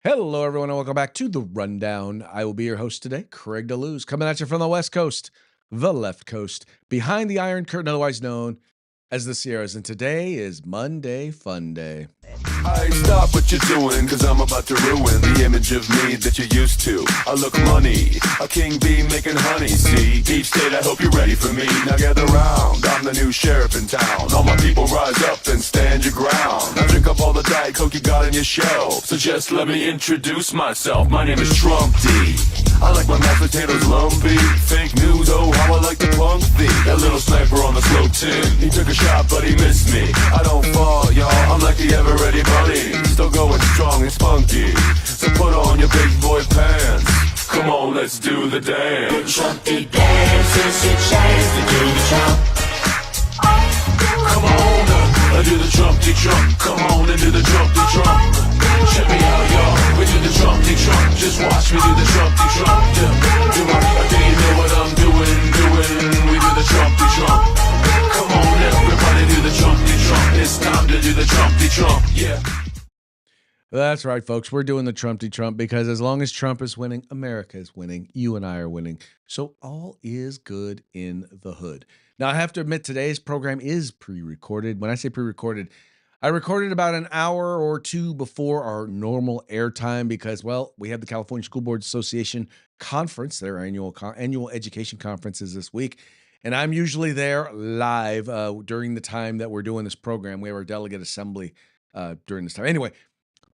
Hello, everyone, and welcome back to The Rundown. I will be your host today, Craig DeLuz, coming at you from the West Coast, the left coast, behind the Iron Curtain, otherwise known as the Sierras. And today is Monday Fun Day. I stop what you're doing, cause I'm about to ruin the image of me that you're used to. I look money, a king bee making honey, see? Deep state, I hope you're ready for me. Now gather round, I'm the new sheriff in town. All my people rise up and stand your ground. Now drink up all the Diet Coke you got on your shelf. So just let me introduce myself, my name is Trump D. I like my mashed potatoes lumpy. Fake news, oh how I like to punk thee. That little sniper on the slope tin, he took a shot but he missed me. I don't fall, y'all, I'm like the ever-ready bunny. Still going strong and spunky. So put on your big boy pants. Come on, let's do the dance. Trumpy dance is your chance to do the Trump. Come on, do the Trumpty Trump. Come on and do the Trumpty Trump. Check me out, y'all. We do the Trumpty Trump. Just watch me do the Trumpty Trump. Do you know what I'm doing? We do the Trumpty Trump. Come on, everybody do the Trumpty Trump. It's time to do the Trumpty Trump. Yeah. That's right, folks. We're doing the Trumpty Trump because as long as Trump is winning, America is winning. You and I are winning. So all is good in the hood. Now, I have to admit, today's program is pre-recorded. When I say pre-recorded, I recorded about an hour or two before our normal airtime because, well, we have the California School Boards Association conference, their annual education conference is this week. And I'm usually there live during the time that we're doing this program. We have our delegate assembly during this time. Anyway,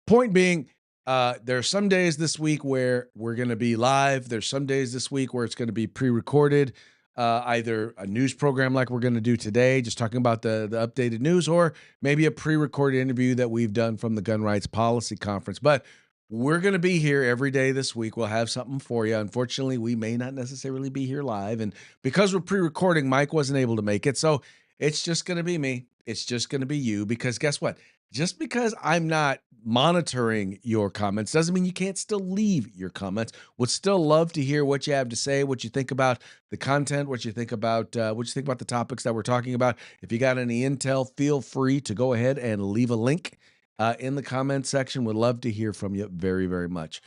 point being, there are some days this week where we're going to be live. There's some days this week where it's going to be pre-recorded, either a news program like we're going to do today, just talking about the updated news, or maybe a pre-recorded interview that we've done from the Gun Rights Policy Conference. But we're going to be here every day this week. We'll have something for you. Unfortunately, we may not necessarily be here live. And because we're pre-recording, Mike wasn't able to make it. So it's just going to be me. It's just going to be you, because guess what? Just because I'm not monitoring your comments doesn't mean you can't still leave your comments. Would still love to hear what you have to say, what you think about the content, what you think about the topics that we're talking about. If you got any intel, feel free to go ahead and leave a link in the comment section. Would love to hear from you very, very much.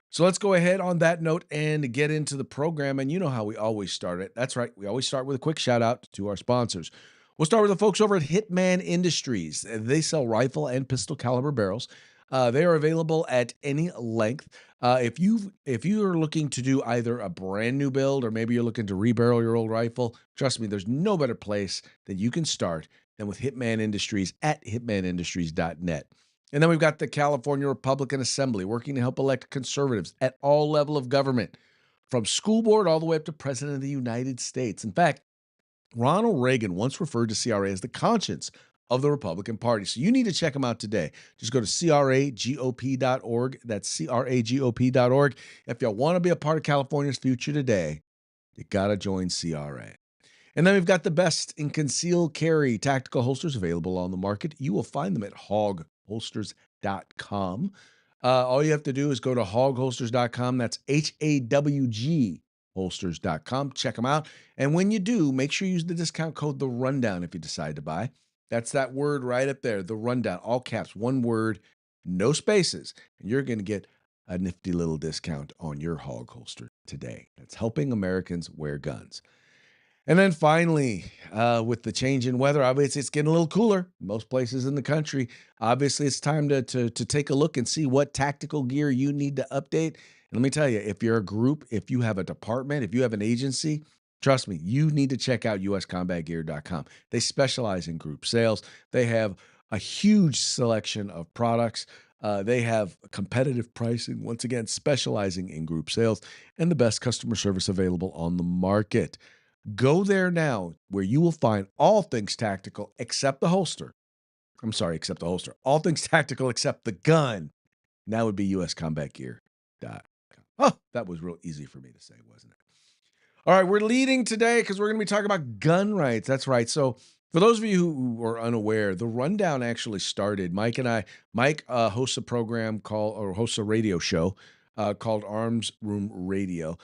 So let's go ahead on that note and get into the program. And you know how we always start it. That's right. We always start with a quick shout out to our sponsors. We'll start with the folks over at Hitman Industries. They sell rifle and pistol caliber barrels. They are available at any length. If you are looking to do either a brand new build or maybe you're looking to rebarrel your old rifle, trust me, there's no better place that you can start than with Hitman Industries at hitmanindustries.net. And then we've got the California Republican Assembly working to help elect conservatives at all level of government, from school board all the way up to President of the United States. In fact, Ronald Reagan once referred to CRA as the conscience of the Republican Party. So you need to check them out today. Just go to cragop.org. That's cragop.org. If you want to be a part of California's future today, you got to join CRA. And then we've got the best in concealed carry tactical holsters available on the market. You will find them at hogholsters.com. All you have to do is go to hogholsters.com. That's HAWG holsters.com. Check them out. And when you do, make sure you use the discount code The Rundown if you decide to buy. That's that word right up there, The Rundown, all caps, one word, no spaces. And you're going to get a nifty little discount on your hog holster today. That's helping Americans wear guns. And then finally, with the change in weather, obviously it's getting a little cooler in most places in the country. Obviously, it's time to take a look and see what tactical gear you need to update. And let me tell you, if you're a group, if you have a department, if you have an agency, trust me, you need to check out uscombatgear.com. They specialize in group sales. They have a huge selection of products. They have competitive pricing, once again, specializing in group sales, and the best customer service available on the market. Go there now, where you will find all things tactical except the holster. I'm sorry, except the holster. All things tactical except the gun. And that would be uscombatgear.com. Oh, that was real easy for me to say, wasn't it? All right, we're leading today because we're going to be talking about gun rights. That's right. So for those of you who are unaware, the Rundown actually started. Mike hosts a program hosts a radio show called Arms Room Radio.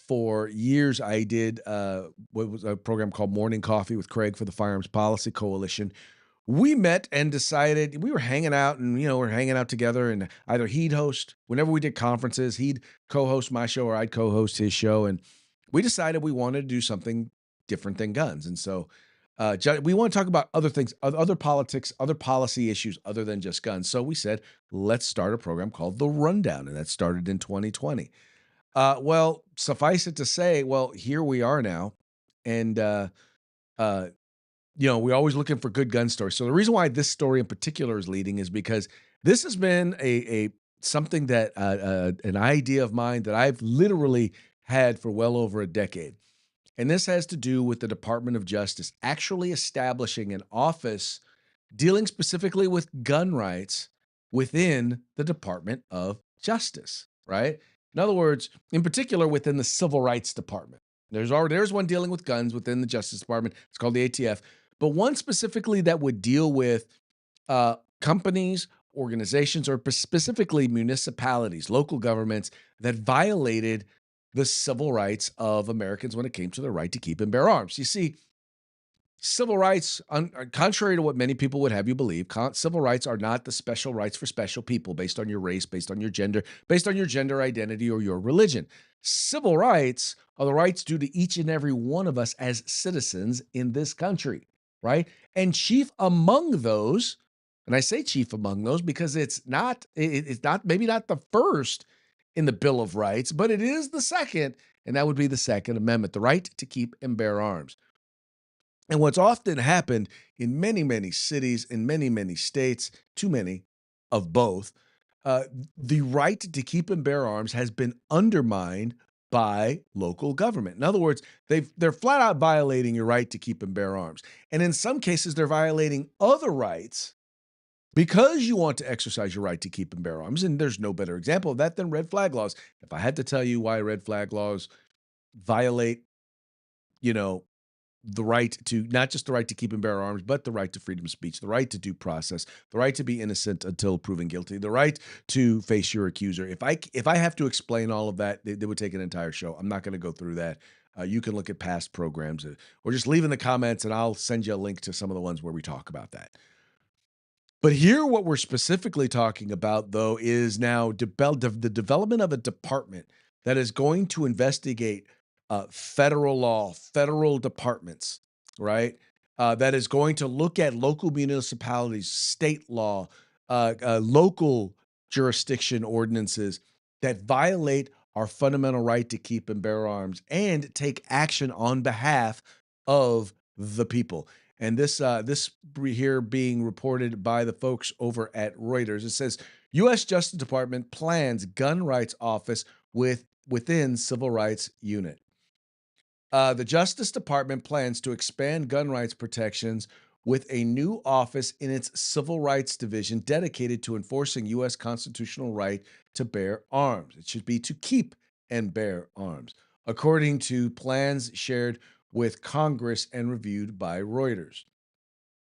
For years, I did what was a program called Morning Coffee with Craig for the Firearms Policy Coalition, we met and decided we were hanging out and we're hanging out together, and either he'd host whenever we did conferences, he'd co-host my show or I'd co-host his show, and we decided we wanted to do something different than guns. And so we want to talk about other things, other politics, other policy issues other than just guns. So we said, let's start a program called The Rundown, and that started in 2020. Well, suffice it to say, well, here we are now, and uh, we're always looking for good gun stories. So the reason why this story in particular is leading is because this has been a something that an idea of mine that I've literally had for well over a decade. And this has to do with the Department of Justice actually establishing an office dealing specifically with gun rights within the Department of Justice, right? In other words, in particular within the Civil Rights Department. There's one dealing with guns within the Justice Department. It's called the ATF, but one specifically that would deal with companies, organizations, or specifically municipalities, local governments that violated the civil rights of Americans when it came to the right to keep and bear arms. You see, civil rights, contrary to what many people would have you believe, civil rights are not the special rights for special people based on your race, based on your gender identity, or your religion. Civil rights are the rights due to each and every one of us as citizens in this country, right? And chief among those, and I say chief among those because it's not maybe not the first in the Bill of Rights, but it is the second, and that would be the Second Amendment, the right to keep and bear arms. And what's often happened in many, many cities, in many, many states, too many of both, uh, the right to keep and bear arms has been undermined by local government. In other words, they're flat out violating your right to keep and bear arms. And in some cases, they're violating other rights because you want to exercise your right to keep and bear arms. And there's no better example of that than red flag laws. If I had to tell you why red flag laws violate, you know, the right to not just the right to keep and bear arms, but the right to freedom of speech, the right to due process, the right to be innocent until proven guilty, the right to face your accuser. If I have to explain all of that, it would take an entire show. I'm not going to go through that. You can look at past programs or just leave in the comments, and I'll send you a link to some of the ones where we talk about that. But here, what we're specifically talking about, though, is now the development of a department that is going to investigate federal law, federal departments, right? That is going to look at local municipalities, state law, local jurisdiction ordinances that violate our fundamental right to keep and bear arms and take action on behalf of the people. And this here being reported by the folks over at Reuters. It says U.S. Justice Department plans gun rights office within civil rights unit. The Justice Department plans to expand gun rights protections with a new office in its Civil Rights Division dedicated to enforcing U.S. constitutional right to bear arms. It should be to keep and bear arms, according to plans shared with Congress and reviewed by Reuters.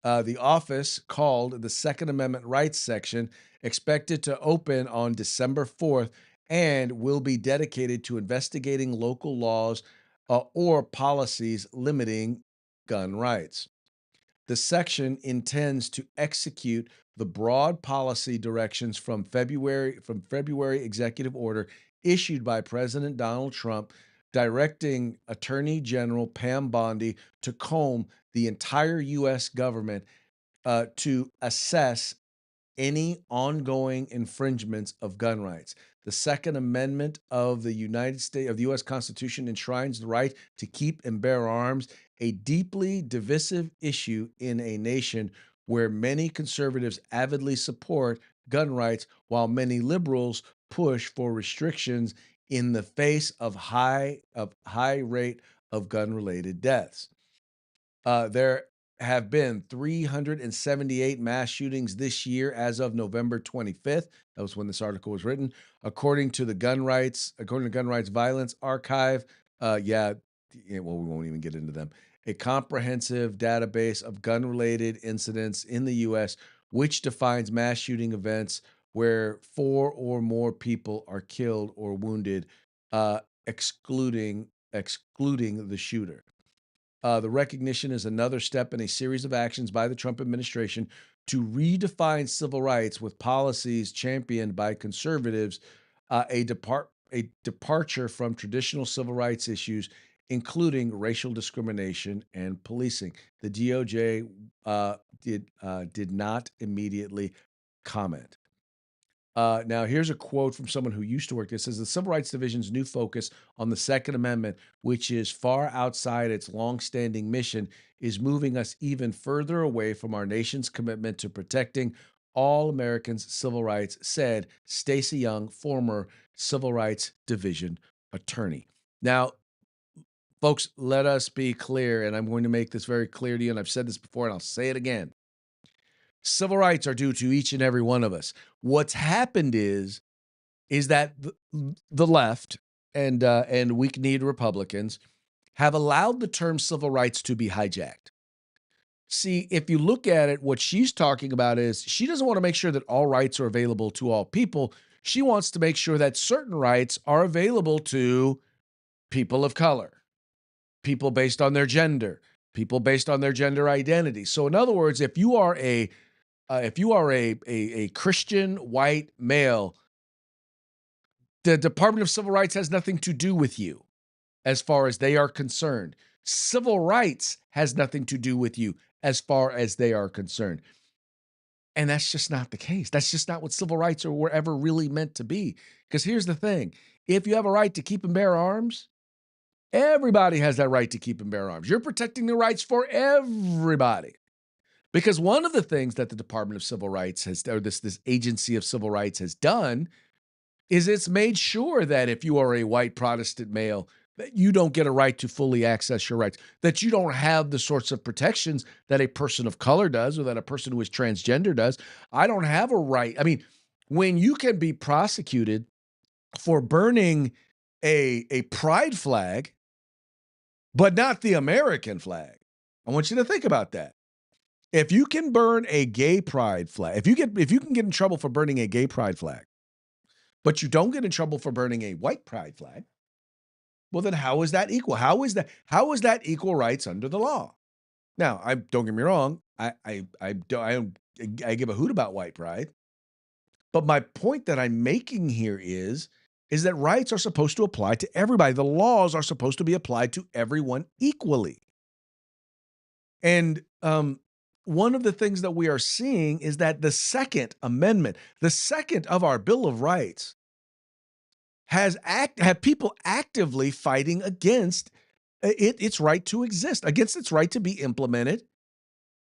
The office, called the Second Amendment Rights Section, expected to open on December 4th and will be dedicated to investigating local laws or policies limiting gun rights. The section intends to execute the broad policy directions from February executive order issued by President Donald Trump directing Attorney General Pam Bondi to comb the entire U.S. government to assess any ongoing infringements of gun rights. The Second Amendment of the United States of the U.S. Constitution enshrines the right to keep and bear arms, a deeply divisive issue in a nation where many conservatives avidly support gun rights while many liberals push for restrictions in the face of high rate of gun-related deaths. There have been 378 mass shootings this year as of November 25th. That was when this article was written. According to Gun Rights Violence Archive, we won't even get into them. A comprehensive database of gun-related incidents in the U.S., which defines mass shooting events where 4 or more people are killed or wounded, excluding the shooter. The recognition is another step in a series of actions by the Trump administration to redefine civil rights with policies championed by conservatives, a departure from traditional civil rights issues, including racial discrimination and policing. The DOJ did not immediately comment. Now, here's a quote from someone who used to work there. It says the Civil Rights Division's new focus on the Second Amendment, which is far outside its longstanding mission, is moving us even further away from our nation's commitment to protecting all Americans' civil rights, said Stacey Young, former Civil Rights Division attorney. Now, folks, let us be clear, and I'm going to make this very clear to you, and I've said this before, and I'll say it again. Civil rights are due to each and every one of us. What's happened is that the left and weak-kneed Republicans have allowed the term civil rights to be hijacked. See, if you look at it, what she's talking about is she doesn't want to make sure that all rights are available to all people. She wants to make sure that certain rights are available to people of color, people based on their gender, people based on their gender identity. So, in other words, if you are a Christian white male, the Department of Civil Rights has nothing to do with you as far as they are concerned. Civil rights has nothing to do with you as far as they are concerned. And that's just not the case. That's just not what civil rights were ever really meant to be. Because here's the thing. If you have a right to keep and bear arms, everybody has that right to keep and bear arms. You're protecting the rights for everybody. Because one of the things that the Department of Civil Rights has, or this agency of civil rights has done, is it's made sure that if you are a white Protestant male, that you don't get a right to fully access your rights, that you don't have the sorts of protections that a person of color does or that a person who is transgender does. I don't have a right. I mean, when you can be prosecuted for burning a pride flag, but not the American flag, I want you to think about that. If you can burn a gay pride flag, if you can get in trouble for burning a gay pride flag, but you don't get in trouble for burning a white pride flag, well, then how is that equal? How is that equal rights under the law? Now, don't get me wrong. I give a hoot about white pride, but my point that I'm making here is that rights are supposed to apply to everybody. The laws are supposed to be applied to everyone equally. And one of the things that we are seeing is that the Second Amendment, the second of our Bill of Rights, have people actively fighting against its right to exist, against its right to be implemented.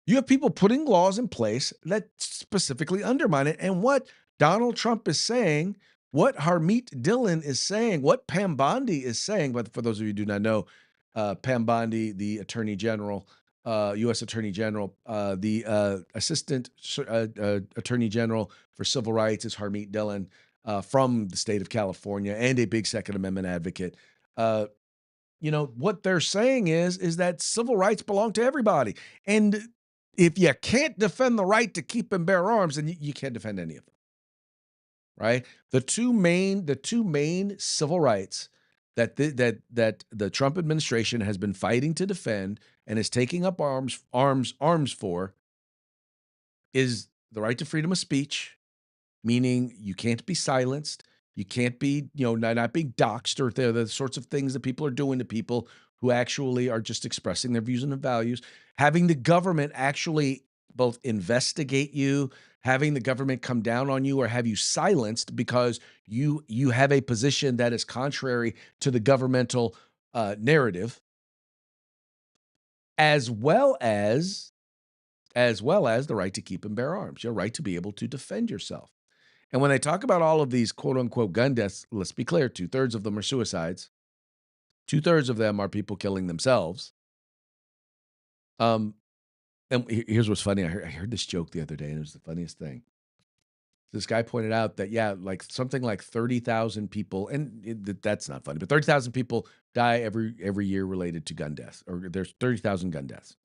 You have people putting laws in place that specifically undermine it. And what Donald Trump is saying, what Harmeet Dillon is saying, what Pam Bondi is saying, but for those of you who do not know, Pam Bondi, the Attorney General, U.S. Attorney General, the Assistant Attorney General for Civil Rights is Harmeet Dillon, from the state of California and a big Second Amendment advocate. What they're saying is that civil rights belong to everybody. And if you can't defend the right to keep and bear arms, then you can't defend any of them. Right? The two main civil rights that the Trump administration has been fighting to defend and is taking up arms for is the right to freedom of speech, meaning you can't be silenced, you can't be, not being doxxed, or the sorts of things that people are doing to people who actually are just expressing their views and their values. Having the government actually both investigate you, having the government come down on you or have you silenced because you have a position that is contrary to the governmental narrative, as well as the right to keep and bear arms, your right to be able to defend yourself. And when they talk about all of these quote unquote gun deaths, let's be clear, 2/3 of them are suicides. 2/3 of them are people killing themselves. And here's what's funny. I heard this joke the other day, and it was the funniest thing. This guy pointed out that, like something like 30,000 people, and that's not funny, but 30,000 people die every year related to gun deaths, or there's 30,000 gun deaths.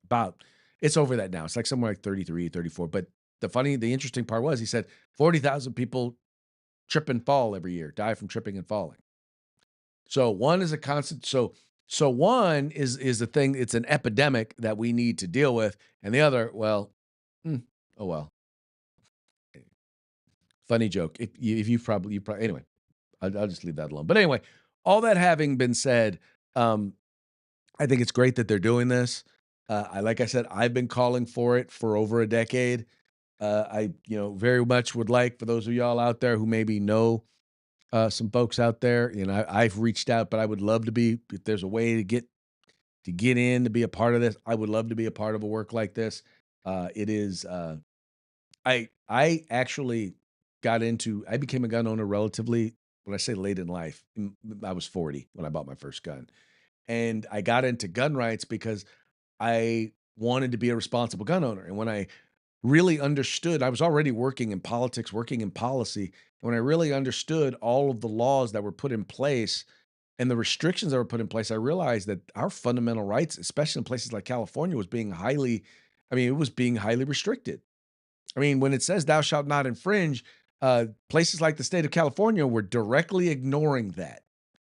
It's over that now. It's like somewhere like 33, 34. But the interesting part was he said 40,000 people trip and fall every year, die from tripping and falling. So one is a constant. So So one is the thing, it's an epidemic that we need to deal with, and the other, well, mm, oh well. Funny joke. If you probably anyway, I'll just leave that alone. But anyway, all that having been said, um, I think it's great that they're doing this. Like I said, I've been calling for it for over a decade. I, very much would like for those of y'all out there who maybe know some folks out there. I've reached out, but I would love to be. If there's a way to get in to be a part of this, I would love to be a part of a work like this. It is. I actually I became a gun owner relatively, when I say late in life, I was 40 when I bought my first gun. And I got into gun rights because I wanted to be a responsible gun owner. And when I really understood, I was already working in politics, working in policy. And when I really understood all of the laws that were put in place and the restrictions that were put in place, I realized that our fundamental rights, especially in places like California, it was being highly restricted. I mean, when it says thou shalt not infringe, places like the state of California were directly ignoring that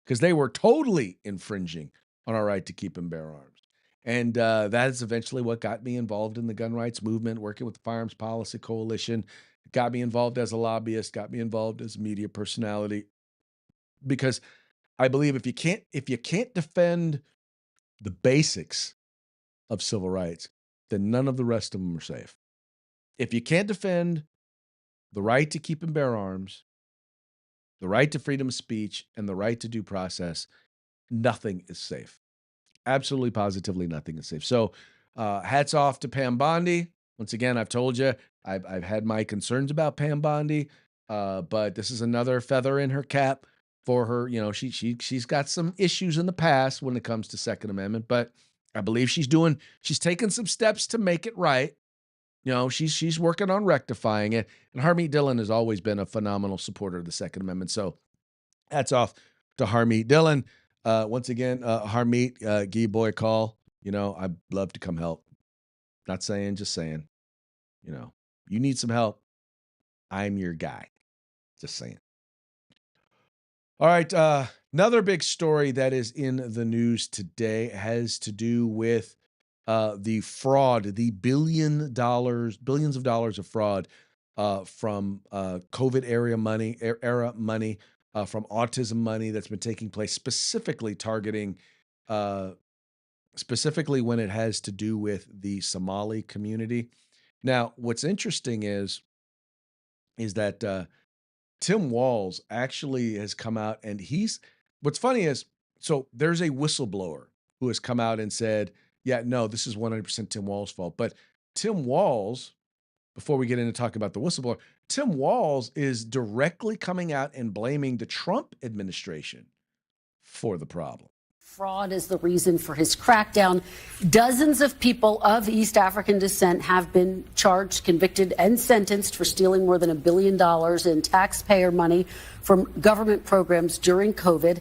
because they were totally infringing on our right to keep and bear arms. And that is eventually what got me involved in the gun rights movement, working with the Firearms Policy Coalition, got me involved as a lobbyist, got me involved as a media personality, because I believe if you can't defend the basics of civil rights, then none of the rest of them are safe. If you can't defend the right to keep and bear arms, the right to freedom of speech, and the right to due process, nothing is safe. Absolutely, positively, nothing is safe. So, hats off to Pam Bondi. Once again, I've told you, I've had my concerns about Pam Bondi, but this is another feather in her cap for her. She's got some issues in the past when it comes to Second Amendment, but I believe she's taken some steps to make it right. She's working on rectifying it. And Harmeet Dillon has always been a phenomenal supporter of the Second Amendment. So hats off to Harmeet Dillon. Once again, Harmeet, give your boy a call. I'd love to come help. Not saying, just saying. You need some help, I'm your guy. Just saying. All right. Another big story that is in the news today has to do with the fraud, the billions of dollars of fraud from COVID era money, from autism money that's been taking place, specifically targeting, specifically when it has to do with the Somali community. Now, what's interesting is that Tim Walz actually has come out, and what's funny is, so there's a whistleblower who has come out and said, yeah, no, this is 100% Tim Walz's fault. But Tim Walz, before we get into talking about the whistleblower, Tim Walz is directly coming out and blaming the Trump administration for the problem. Fraud is the reason for his crackdown. Dozens of people of East African descent have been charged, convicted, and sentenced for stealing more than $1 billion in taxpayer money from government programs during COVID.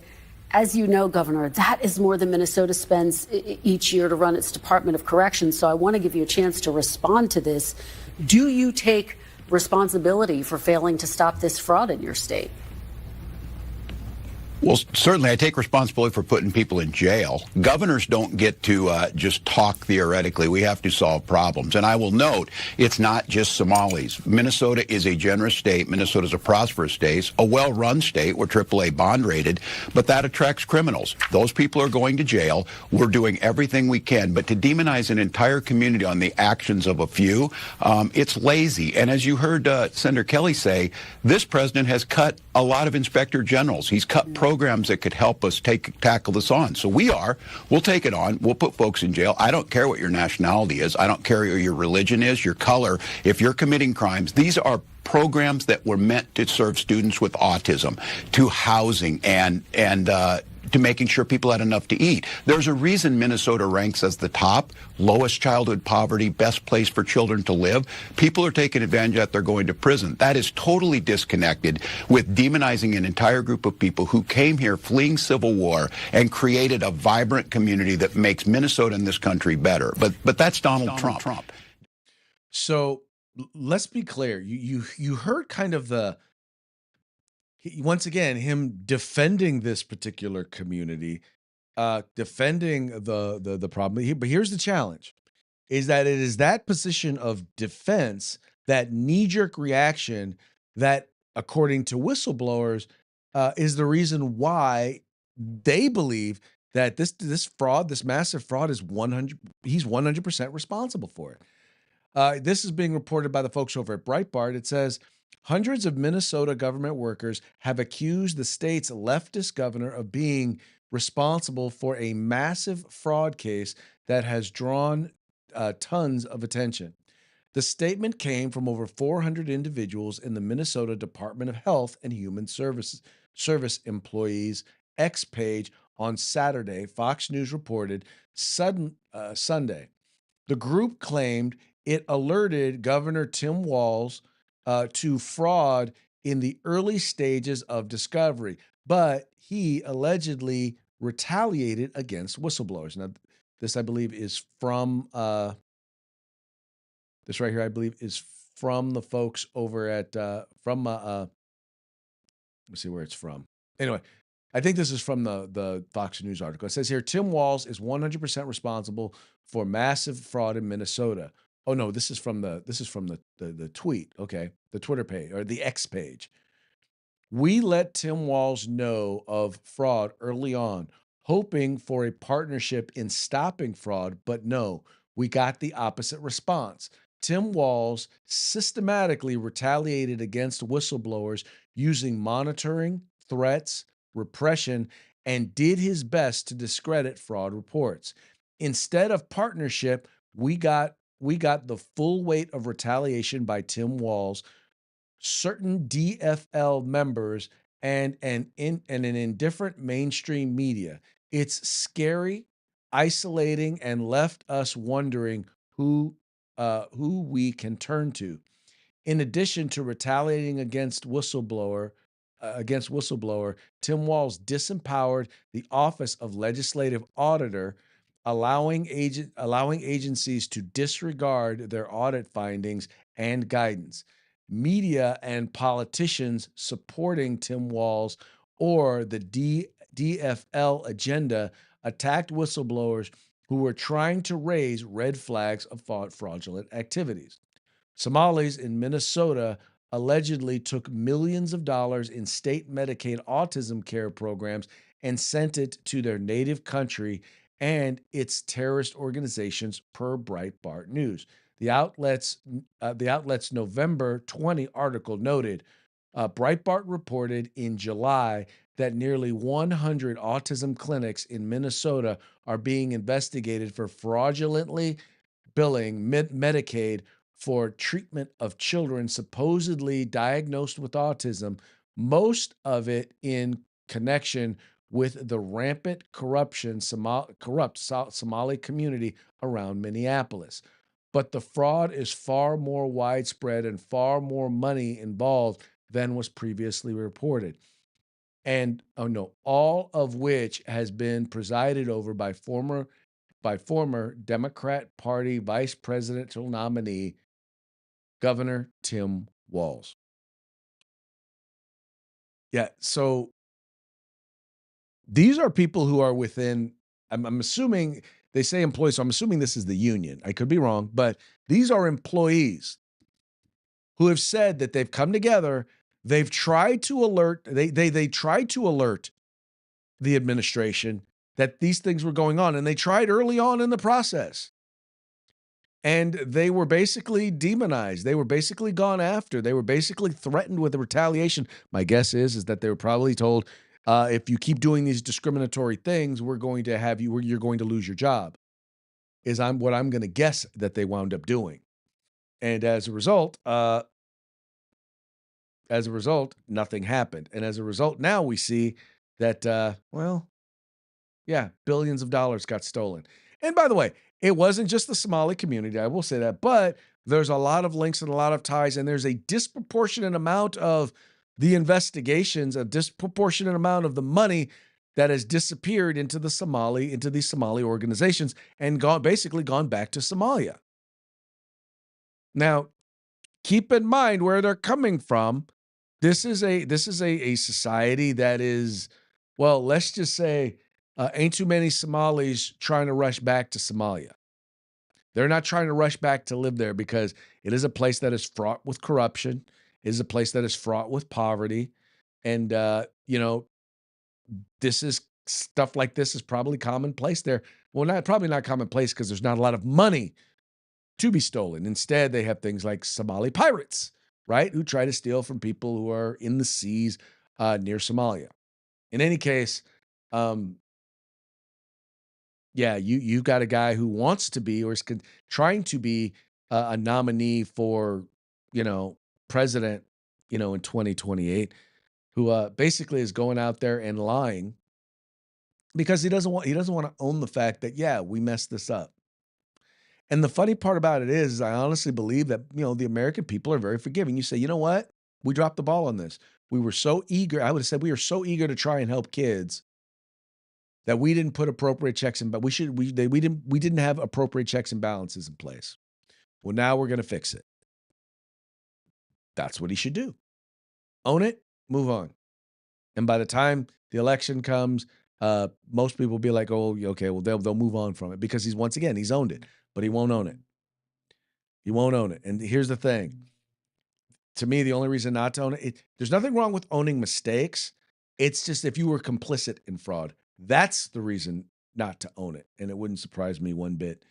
As you know, Governor, that is more than Minnesota spends each year to run its Department of Corrections. So I want to give you a chance to respond to this. Do you take responsibility for failing to stop this fraud in your state? Well, certainly I take responsibility for putting people in jail. Governors don't get to just talk theoretically. We have to solve problems. And I will note, it's not just Somalis. Minnesota is a generous state. Minnesota is a prosperous state, a well-run state. We're AAA bond rated, but that attracts criminals. Those people are going to jail. We're doing everything we can. But to demonize an entire community on the actions of a few, it's lazy. And as you heard Senator Kelly say, this president has cut a lot of inspector generals. He's cut programs that could help us tackle this on. So we'll take it on. We'll put folks in jail. I don't care what your nationality is. I don't care what your religion is, your color. If you're committing crimes, these are programs that were meant to serve students with autism, to housing, and to making sure people had enough to eat. There's a reason Minnesota ranks as the top, lowest childhood poverty, best place for children to live. People are taking advantage of that. They're going to prison. That is totally disconnected with demonizing an entire group of people who came here fleeing civil war and created a vibrant community that makes Minnesota and this country better. But that's Donald Trump. So let's be clear. You heard kind of once again, him defending this particular community. defending the problem. But here's the challenge: is that it is that position of defense, that knee jerk reaction, that according to whistleblowers, is the reason why they believe that this fraud, this massive fraud, is 100. He's 100% responsible for it. This is being reported by the folks over at Breitbart. It says hundreds of Minnesota government workers have accused the state's leftist governor of being responsible for a massive fraud case that has drawn tons of attention. The statement came from over 400 individuals in the Minnesota Department of Health and Human Service employees X page on Saturday, Fox News reported Sunday. The group claimed it alerted Governor Tim Walz to fraud in the early stages of discovery, but he allegedly retaliated against whistleblowers. Now, this, I believe, is from this right here, I believe, is from the folks over at let's see where it's from. Anyway, I think this is from the Fox News article. It says here, Tim Walz is 100% responsible for massive fraud in Minnesota. Oh no, this is from the tweet. Okay, the Twitter page or the X page. We let Tim Walz know of fraud early on, hoping for a partnership in stopping fraud, but no, we got the opposite response. Tim Walz systematically retaliated against whistleblowers using monitoring, threats, repression, and did his best to discredit fraud reports. Instead of partnership, we got the full weight of retaliation by Tim Walz, certain DFL members, and an indifferent mainstream media. It's scary, isolating, and left us wondering who we can turn to. In addition to retaliating against whistleblower, Tim Walz disempowered the Office of Legislative Auditor, allowing agencies to disregard their audit findings and guidance. Media and politicians supporting Tim Walz or the DFL agenda attacked whistleblowers who were trying to raise red flags of fraudulent activities. Somalis in Minnesota allegedly took millions of dollars in state Medicaid autism care programs and sent it to their native country and its terrorist organizations, per Breitbart News. The outlet's November 20 article noted Breitbart reported in July that nearly 100 autism clinics in Minnesota are being investigated for fraudulently billing Medicaid for treatment of children supposedly diagnosed with autism, most of it in connection with the rampant corrupt Somali community around Minneapolis. But the fraud is far more widespread and far more money involved than was previously reported. And oh no, all of which has been presided over by former Democrat Party vice presidential nominee Governor Tim Walz. Yeah, so these are people who are within, I'm assuming they say employees, so I'm assuming this is the union. I could be wrong, but these are employees who have said that they've come together, they've tried to alert, they tried to alert the administration that these things were going on, and they tried early on in the process. And they were basically demonized. They were basically gone after. They were basically threatened with a retaliation. My guess is that they were probably told, if you keep doing these discriminatory things, we're going to have you, you're going to lose your job. What I'm going to guess that they wound up doing. And as a result, nothing happened. And as a result, now we see that, billions of dollars got stolen. And by the way, it wasn't just the Somali community, I will say that, but there's a lot of links and a lot of ties, and there's a disproportionate amount of the investigations, a disproportionate amount of the money that has disappeared into these Somali organizations and gone back to Somalia. Now, keep in mind where they're coming from. This is a society that is, well, let's just say Ain't too many Somalis trying to rush back to Somalia. They're not trying to rush back to live there because it is a place that is fraught with corruption. It is a place that is fraught with poverty. And, this is stuff like this is probably commonplace there. Well, probably not commonplace because there's not a lot of money to be stolen. Instead, they have things like Somali pirates, right? Who try to steal from people who are in the seas near Somalia. In any case, um, yeah, you got a guy who wants to be or is trying to be a nominee for, you know, president, in 2028, who basically is going out there and lying because he doesn't want to own the fact that yeah, we messed this up. And the funny part about it is I honestly believe that, the American people are very forgiving. You say, "You know what? We dropped the ball on this. We were so eager." I would have said we were so eager to try and help kids that we didn't put appropriate checks and but we didn't have appropriate checks and balances in place. Well, now we're going to fix it. That's what he should do. Own it, move on. And by the time the election comes, most people will be like, "Oh, okay, well they'll move on from it," because he's owned it, but he won't own it. He won't own it. And here's the thing: to me, the only reason not to own it, there's nothing wrong with owning mistakes. It's just if you were complicit in fraud, that's the reason not to own it. And it wouldn't surprise me one bit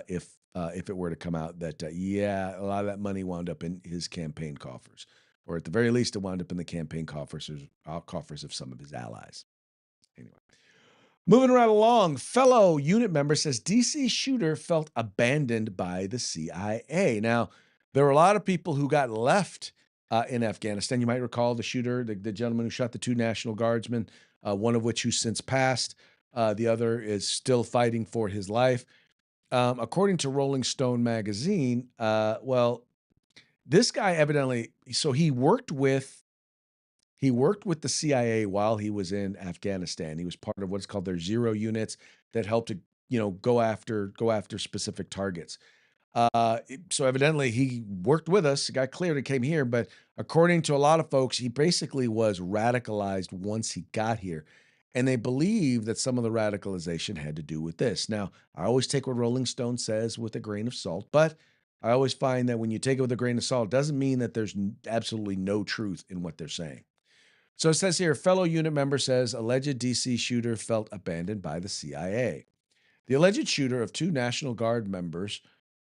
if it were to come out that yeah, a lot of that money wound up in his campaign coffers, or at the very least, it wound up in the campaign coffers of some of his allies. Anyway. Moving right along, fellow unit member says DC shooter felt abandoned by the CIA. Now, there were a lot of people who got left in Afghanistan. You might recall the shooter, the gentleman who shot the two National Guardsmen, one of which who's since passed. The other is still fighting for his life. According to Rolling Stone magazine, this guy evidently, so he worked with the CIA while he was in Afghanistan. He was part of what's called their zero units that helped to, go after specific targets. So evidently he worked with us, got cleared and came here. But according to a lot of folks, he basically was radicalized once he got here. And they believe that some of the radicalization had to do with this. Now, I always take what Rolling Stone says with a grain of salt, but I always find that when you take it with a grain of salt, it doesn't mean that there's absolutely no truth in what they're saying. So it says here, fellow unit member says alleged DC shooter felt abandoned by the CIA. The alleged shooter of two National Guard members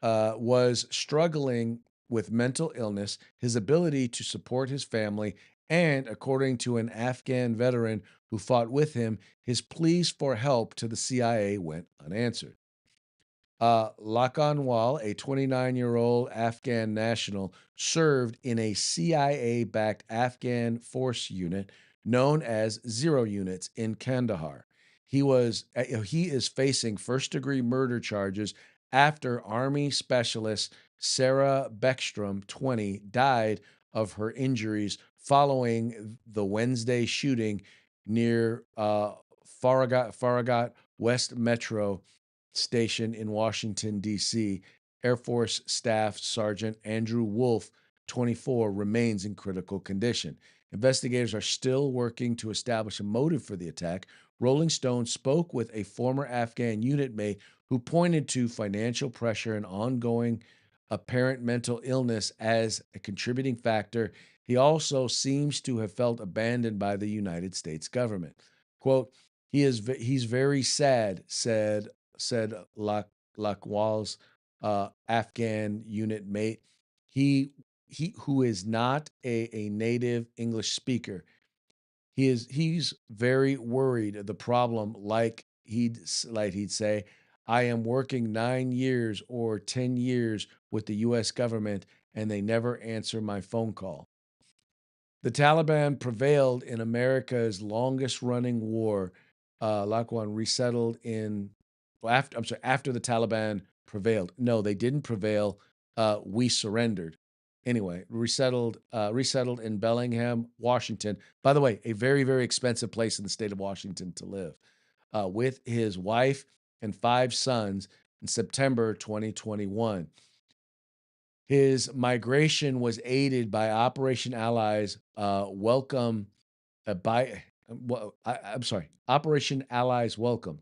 was struggling with mental illness, his ability to support his family, and according to an Afghan veteran who fought with him, his pleas for help to the CIA went unanswered. Lakanwal, a 29-year-old Afghan national, served in a CIA-backed Afghan force unit known as Zero Units in Kandahar. He is facing first-degree murder charges after Army specialist Sarah Beckstrom, 20, died of her injuries following the Wednesday shooting near Farragut West Metro Station in Washington, D.C. Air Force Staff Sergeant Andrew Wolf, 24, remains in critical condition. Investigators are still working to establish a motive for the attack. Rolling Stone spoke with a former Afghan unit mate who pointed to financial pressure and ongoing apparent mental illness as a contributing factor. He also seems to have felt abandoned by the United States government. Quote, he's very sad, said Lakwal's Afghan unit mate. He who is not a native English speaker. He's very worried. The problem, like he'd say, I am working 9 years or 10 years with the U.S. government, and they never answer my phone call. The Taliban prevailed in America's longest-running war. Laqwan resettled in after the Taliban prevailed. No, they didn't prevail. We surrendered. Anyway, resettled in Bellingham, Washington. By the way, a very, very expensive place in the state of Washington to live. With his wife and 5 sons in September 2021. His migration was aided by Operation Allies. well, I'm sorry, Operation Allies Welcome,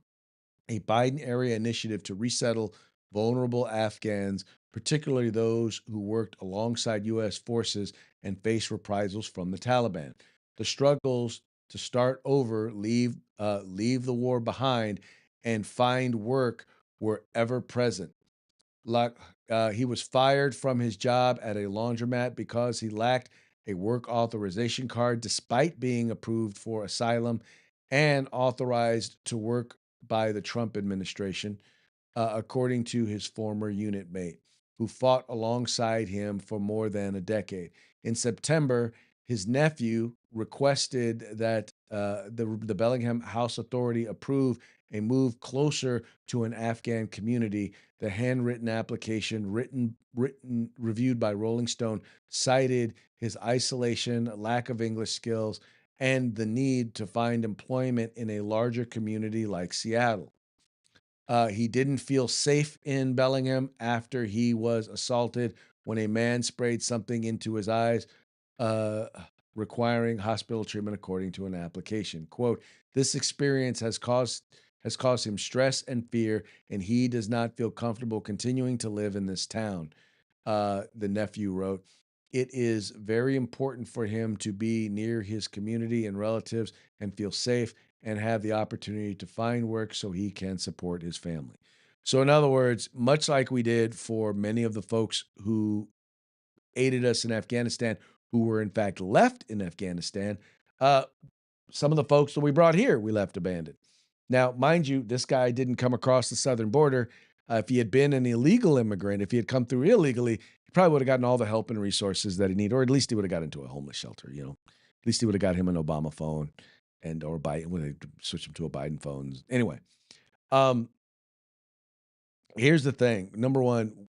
a Biden area initiative to resettle vulnerable Afghans, particularly those who worked alongside U.S. forces and face reprisals from the Taliban. The struggles to start over, leave the war behind, and find work were ever present. Like he was fired from his job at a laundromat because he lacked a work authorization card, despite being approved for asylum and authorized to work by the Trump administration, according to his former unit mate, who fought alongside him for more than a decade. In September, his nephew requested that the Bellingham House Authority approve a move closer to an Afghan community. The handwritten application, reviewed by Rolling Stone, cited his isolation, lack of English skills, and the need to find employment in a larger community like Seattle. He didn't feel safe in Bellingham after he was assaulted when a man sprayed something into his eyes, uh, requiring hospital treatment, according to an application. Quote, this experience has caused him stress and fear, and he does not feel comfortable continuing to live in this town, the nephew wrote. It is very important for him to be near his community and relatives and feel safe and have the opportunity to find work so he can support his family. So, in other words, much like we did for many of the folks who aided us in Afghanistan, who were in fact left in Afghanistan, uh, some of the folks that we brought here, we left abandoned. Now, mind you, this guy didn't come across the southern border. If he had been an illegal immigrant, if he had come through illegally, he probably would have gotten all the help and resources that he needed, or at least he would have got into a homeless shelter. At least he would have got him an Obama phone, and or Biden would have switched him to a Biden phone. Anyway, um, here's the thing: number one,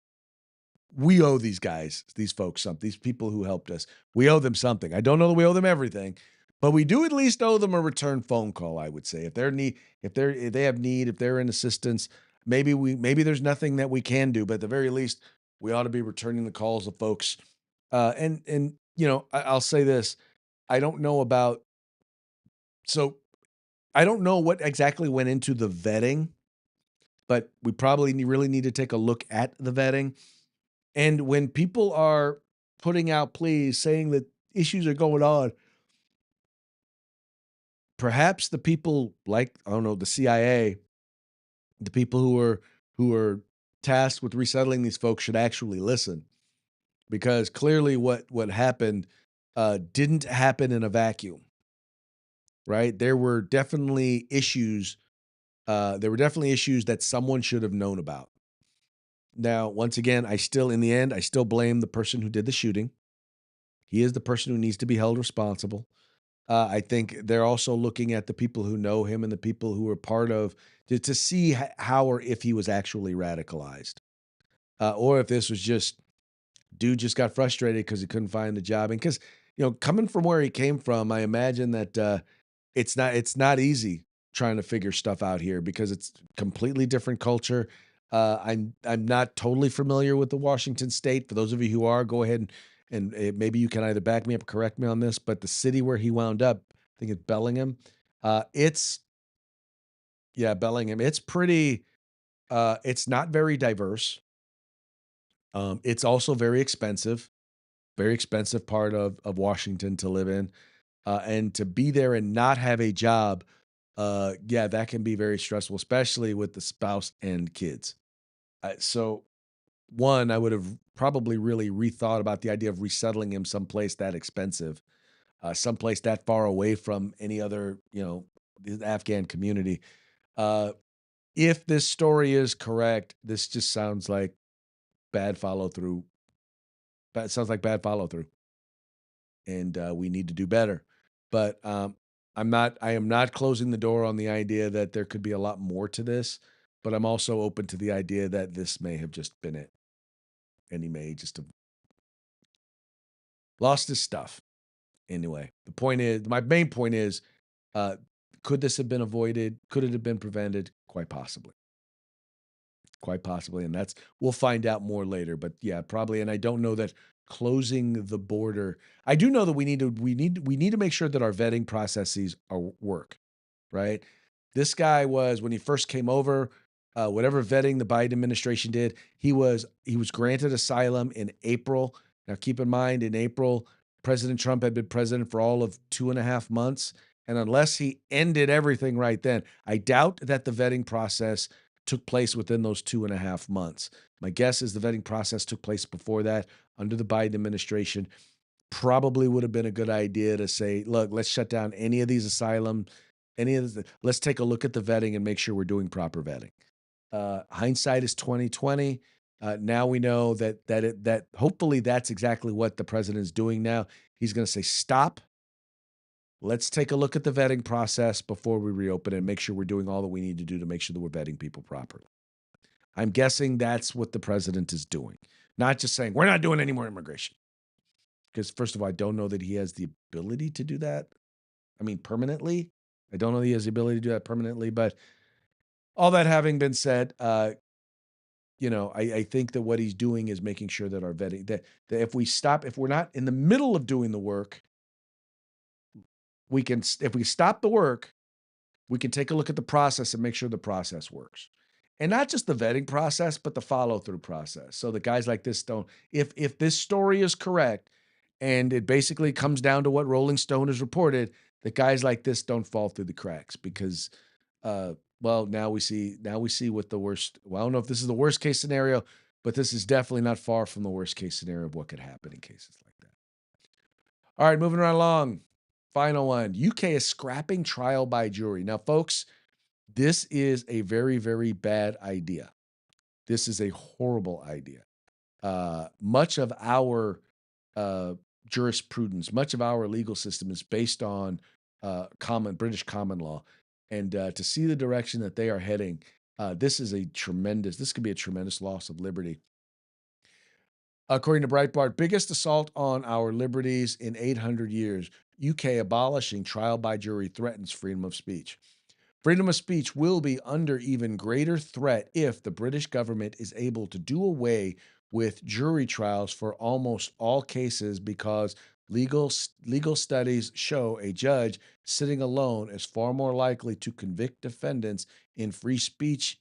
we owe these guys, these folks, something. These people who helped us, we owe them something. I don't know that we owe them everything, but we do at least owe them a return phone call. I would say if they have need, if they're in assistance, maybe there's nothing that we can do, but at the very least, we ought to be returning the calls of folks. And I'll say this: I don't know about so I don't know what exactly went into the vetting, but we probably really need to take a look at the vetting. And when people are putting out pleas saying that issues are going on, perhaps the people like, I don't know, the CIA, the people who are tasked with resettling these folks should actually listen, because clearly what happened didn't happen in a vacuum, right? There were definitely issues that someone should have known about. Now, once again, in the end, I still blame the person who did the shooting. He is the person who needs to be held responsible. I think they're also looking at the people who know him and the people who were part of to see how or if he was actually radicalized, or if this was just dude just got frustrated because he couldn't find the job. And because coming from where he came from, I imagine that it's not easy trying to figure stuff out here because it's completely different culture. I'm not totally familiar with the Washington State. For those of you who are, go ahead and maybe you can either back me up or correct me on this. But the city where he wound up, I think it's Bellingham. It's yeah, Bellingham. It's pretty. It's not very diverse. It's also very expensive part of Washington to live in, and to be there and not have a job. Yeah, that can be very stressful, especially with the spouse and kids. So, one, I would have probably really rethought about the idea of resettling him someplace that expensive, someplace that far away from any other, the Afghan community. Uh, if this story is correct, this just sounds like bad follow through. That sounds like bad follow through, and we need to do better. But I am not closing the door on the idea that there could be a lot more to this. But I'm also open to the idea that this may have just been it, and he may just have lost his stuff. Anyway, my main point is, uh, could this have been avoided? Could it have been prevented? Quite possibly, and we'll find out more later. But yeah, probably. And I don't know that closing the border. I do know that we need to make sure that our vetting processes work, right? This guy was, when he first came over, whatever vetting the Biden administration did, he was granted asylum in April. Now, keep in mind, in April, President Trump had been president for all of 2.5 months, and unless he ended everything right then, I doubt that the vetting process took place within those 2.5 months. My guess is the vetting process took place before that under the Biden administration. Probably would have been a good idea to say, look, let's shut down any of these asylum, let's take a look at the vetting and make sure we're doing proper vetting. Hindsight is 2020. Now we know that hopefully that's exactly what the president is doing now. He's going to say, stop. Let's take a look at the vetting process before we reopen it and make sure we're doing all that we need to do to make sure that we're vetting people properly. I'm guessing that's what the president is doing, not just saying, we're not doing any more immigration. Because first of all, I don't know that he has the ability to do that. I mean, permanently. I don't know that he has the ability to do that permanently, but all that having been said, I think that what he's doing is making sure that our vetting, that if we're not in the middle of doing the work, if we stop the work, we can take a look at the process and make sure the process works. And not just the vetting process, but the follow-through process. So the guys like this don't, if this story is correct, and it basically comes down to what Rolling Stone has reported, that guys like this don't fall through the cracks because, now we see what the worst. Well, I don't know if this is the worst case scenario, but this is definitely not far from the worst case scenario of what could happen in cases like that. All right, moving right along. Final one. UK is scrapping trial by jury. Now, folks, this is a very, very bad idea. This is a horrible idea. Much of our jurisprudence, much of our legal system is based on British common law. And to see the direction that they are heading, this could be a tremendous loss of liberty. According to Breitbart, biggest assault on our liberties in 800 years. UK abolishing trial by jury threatens freedom of speech. Freedom of speech will be under even greater threat if the British government is able to do away with jury trials for almost all cases because legal studies show a judge sitting alone is far more likely to convict defendants in free speech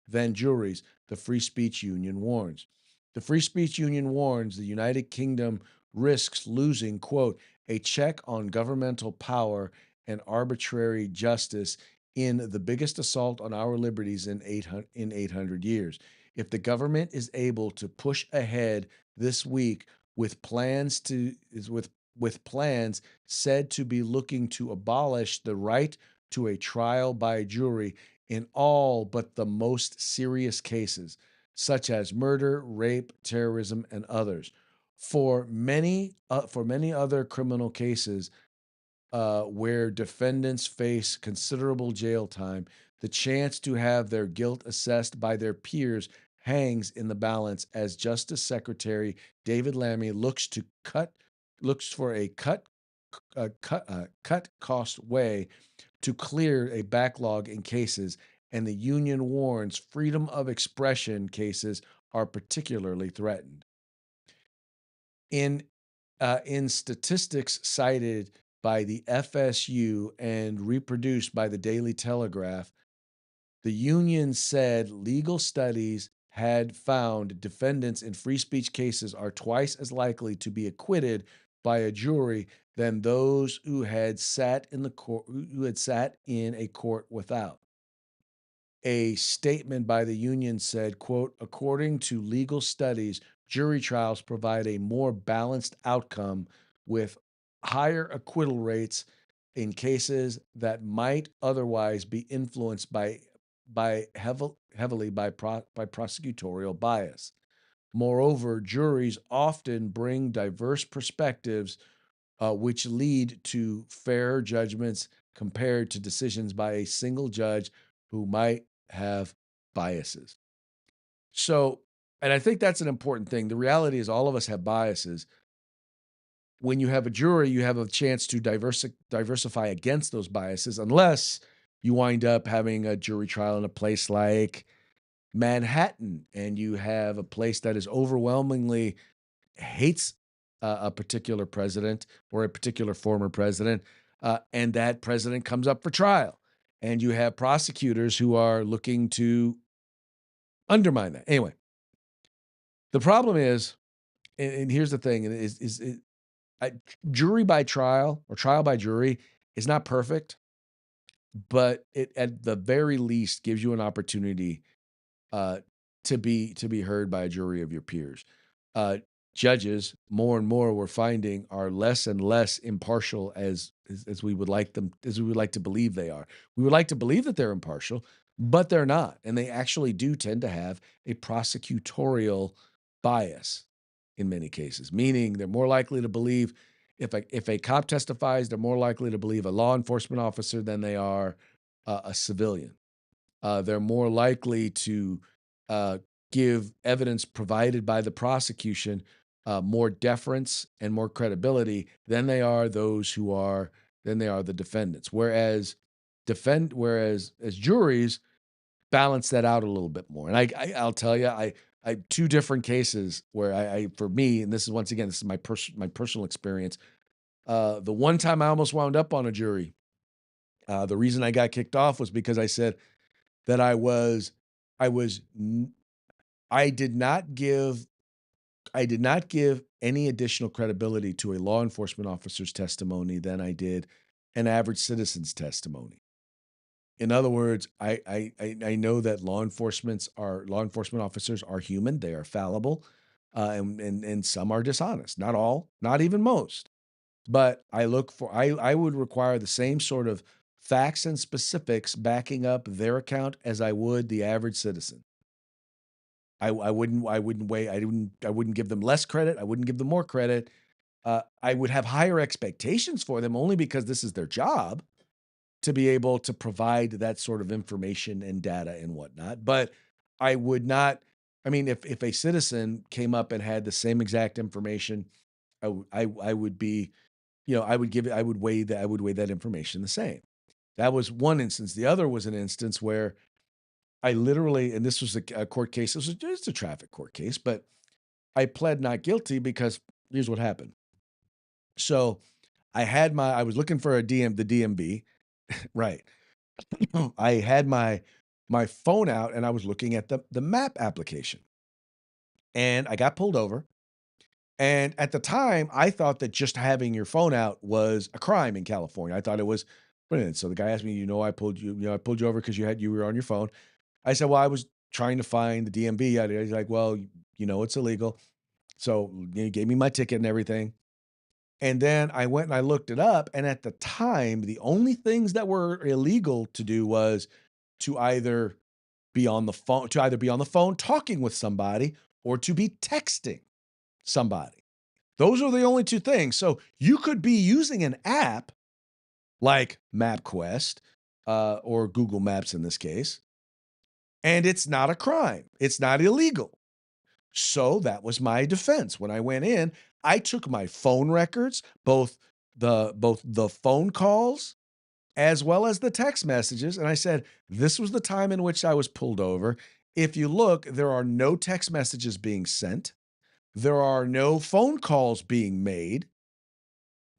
than juries, the Free Speech Union warns. The Free Speech Union warns the United Kingdom risks losing, quote, a check on governmental power and arbitrary justice in the biggest assault on our liberties in 800 years. If the government is able to push ahead this week with plans said to be looking to abolish the right to a trial by jury in all but the most serious cases, such as murder, rape, terrorism, and others. For many other criminal cases where defendants face considerable jail time, the chance to have their guilt assessed by their peers hangs in the balance as Justice Secretary David Lammy looks for a cut cost way to clear a backlog in cases, and the union warns freedom of expression cases are particularly threatened. In statistics cited by the FSU and reproduced by the Daily Telegraph, the union said legal studies had found defendants in free speech cases are twice as likely to be acquitted by a jury than those who had sat in a court without. A statement by the union said, quote, according to legal studies, jury trials provide a more balanced outcome with higher acquittal rates in cases that might otherwise be influenced heavily by prosecutorial bias. Moreover, juries often bring diverse perspectives, which lead to fairer judgments compared to decisions by a single judge who might have biases. So, and I think that's an important thing. The reality is all of us have biases. When you have a jury, you have a chance to diversify against those biases, unless you wind up having a jury trial in a place like Manhattan, and you have a place that is overwhelmingly hates a particular president or a particular former president, and that president comes up for trial, and you have prosecutors who are looking to undermine that. Anyway, the problem is, and here's the thing: I, jury by trial or trial by jury is not perfect, but it at the very least gives you an opportunity uh, to be heard by a jury of your peers. Uh, Judges, more and more, we're finding are less and less impartial as we would like them as we would like to believe they are. We would like to believe that they're impartial, but they're not, and they actually do tend to have a prosecutorial bias in many cases, meaning they're more likely to believe if a cop testifies, they're more likely to believe a law enforcement officer than they are a civilian. They're more likely to uh, give evidence provided by the prosecution more deference and more credibility than they are those who are than they are the defendants. Whereas as juries balance that out a little bit more. And I'll tell you, I two different cases where I for me, and this is once again this is my personal experience. The one time I almost wound up on a jury. The reason I got kicked off was because I said that I was n- I did not give any additional credibility to a law enforcement officer's testimony than I did an average citizen's testimony. In other words, I know that law enforcement officers are human, they are fallible, and some are dishonest. Not all, not even most. But I would require the same sort of facts and specifics backing up their account as I would the average citizen. I wouldn't give them less credit. I wouldn't give them more credit. I would have higher expectations for them only because this is their job to be able to provide that sort of information and data and whatnot. But I would not. I mean, if a citizen came up and had the same exact information, I would be, I would weigh that information the same. That was one instance. The other was an instance where I literally, and this was a court case. This was just a traffic court case, but I pled not guilty because here's what happened. So I was looking for the DMB, right? I had my phone out and I was looking at the map application, and I got pulled over. And at the time, I thought that just having your phone out was a crime in California. I thought it was brilliant. So the guy asked me, I pulled you over because you were on your phone. I said, well, I was trying to find the DMV. He's like, well, it's illegal. So he gave me my ticket and everything. And then I went and I looked it up. And at the time, the only things that were illegal to do was to either be on the phone talking with somebody or to be texting somebody. Those are the only two things. So you could be using an app like MapQuest or Google Maps in this case, and it's not a crime. It's not illegal. So that was my defense. When I went in, I took my phone records, both the phone calls as well as the text messages, and I said, this was the time in which I was pulled over. If you look, there are no text messages being sent. There are no phone calls being made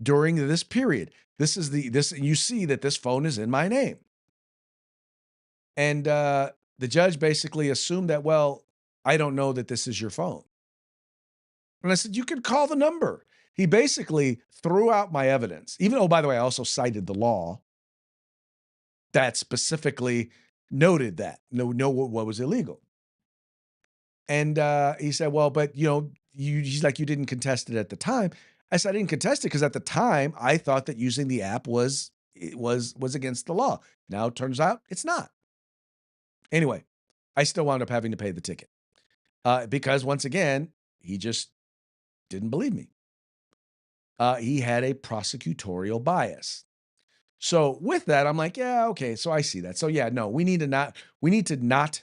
during this period. You see that this phone is in my name. And the judge basically assumed that, well, I don't know that this is your phone. And I said, you can call the number. He basically threw out my evidence. Oh, by the way, I also cited the law that specifically noted that what was illegal. And he said, well, but he's like, you didn't contest it at the time. I said, I didn't contest it because at the time I thought that using the app was against the law. Now it turns out it's not. Anyway, I still wound up having to pay the ticket because once again, he just didn't believe me. He had a prosecutorial bias. So with that, I'm like, yeah, okay. So I see that. So yeah, no, we need to not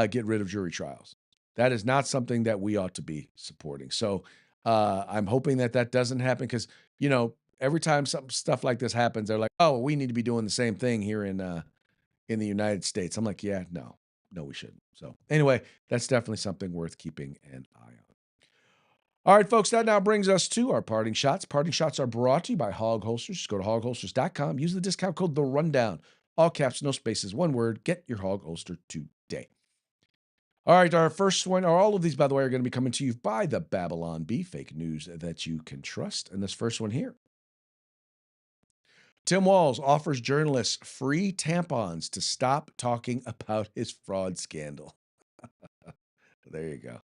get rid of jury trials. That is not something that we ought to be supporting. So I'm hoping that doesn't happen because every time some stuff like this happens, they're like, oh, well, we need to be doing the same thing here in the United States. I'm like, yeah, no, no, we shouldn't. So anyway, that's definitely something worth keeping an eye on. All right, folks, that now brings us to our parting shots. Parting shots are brought to you by Hog Holsters. Just go to hogholsters.com. Use the discount code The Rundown. All caps, no spaces, one word. Get your hog holster today. All right, our first one, or all of these, by the way, are going to be coming to you by the Babylon Bee, fake news that you can trust. And this first one here. Tim Walz offers journalists free tampons to stop talking about his fraud scandal. There you go.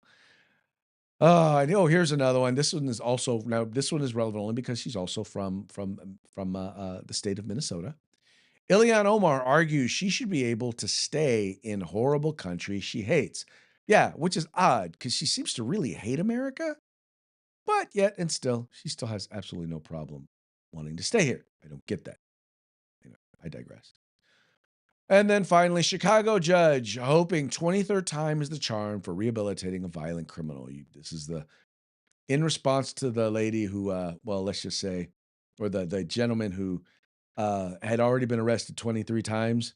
I know. Here's another one. This one is also now. This one is relevant only because she's also from the state of Minnesota. Ilhan Omar argues she should be able to stay in horrible country she hates. Yeah, which is odd because she seems to really hate America, but yet and still, she still has absolutely no problem wanting to stay here. I don't get that. Anyway, I digress. And then finally, Chicago judge hoping 23rd time is the charm for rehabilitating a violent criminal. This is in response to the lady who, well, let's just say, or the gentleman who had already been arrested 23 times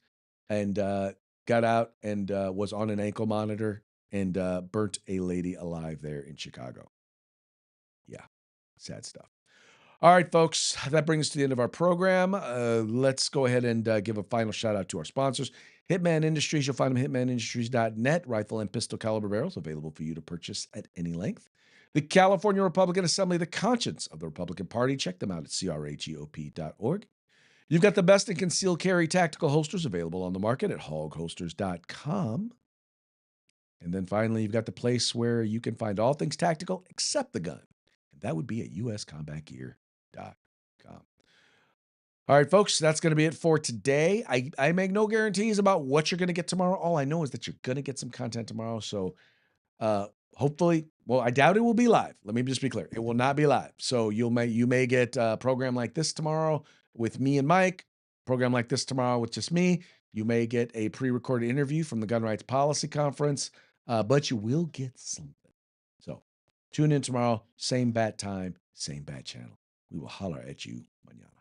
and got out and was on an ankle monitor and burnt a lady alive there in Chicago. Yeah, sad stuff. All right, folks, that brings us to the end of our program. Let's go ahead and give a final shout out to our sponsors. Hitman Industries, you'll find them at hitmanindustries.net. Rifle and pistol caliber barrels available for you to purchase at any length. The California Republican Assembly, the conscience of the Republican Party. Check them out at cragop.org. You've got the best in concealed carry tactical holsters available on the market at hogholsters.com. And then finally, you've got the place where you can find all things tactical except the gun. And that would be at uscombatgear.com. All right, folks, that's going to be it for today. I make no guarantees about what you're going to get tomorrow. All I know is that you're going to get some content tomorrow. So hopefully, well, I doubt it will be live. Let me just be clear. It will not be live. So you may get a program like this tomorrow with me and Mike, program like this tomorrow with just me. You may get a pre-recorded interview from the Gun Rights Policy Conference, but you will get something. So tune in tomorrow, same bat time, same bat channel. We will holler at you mañana.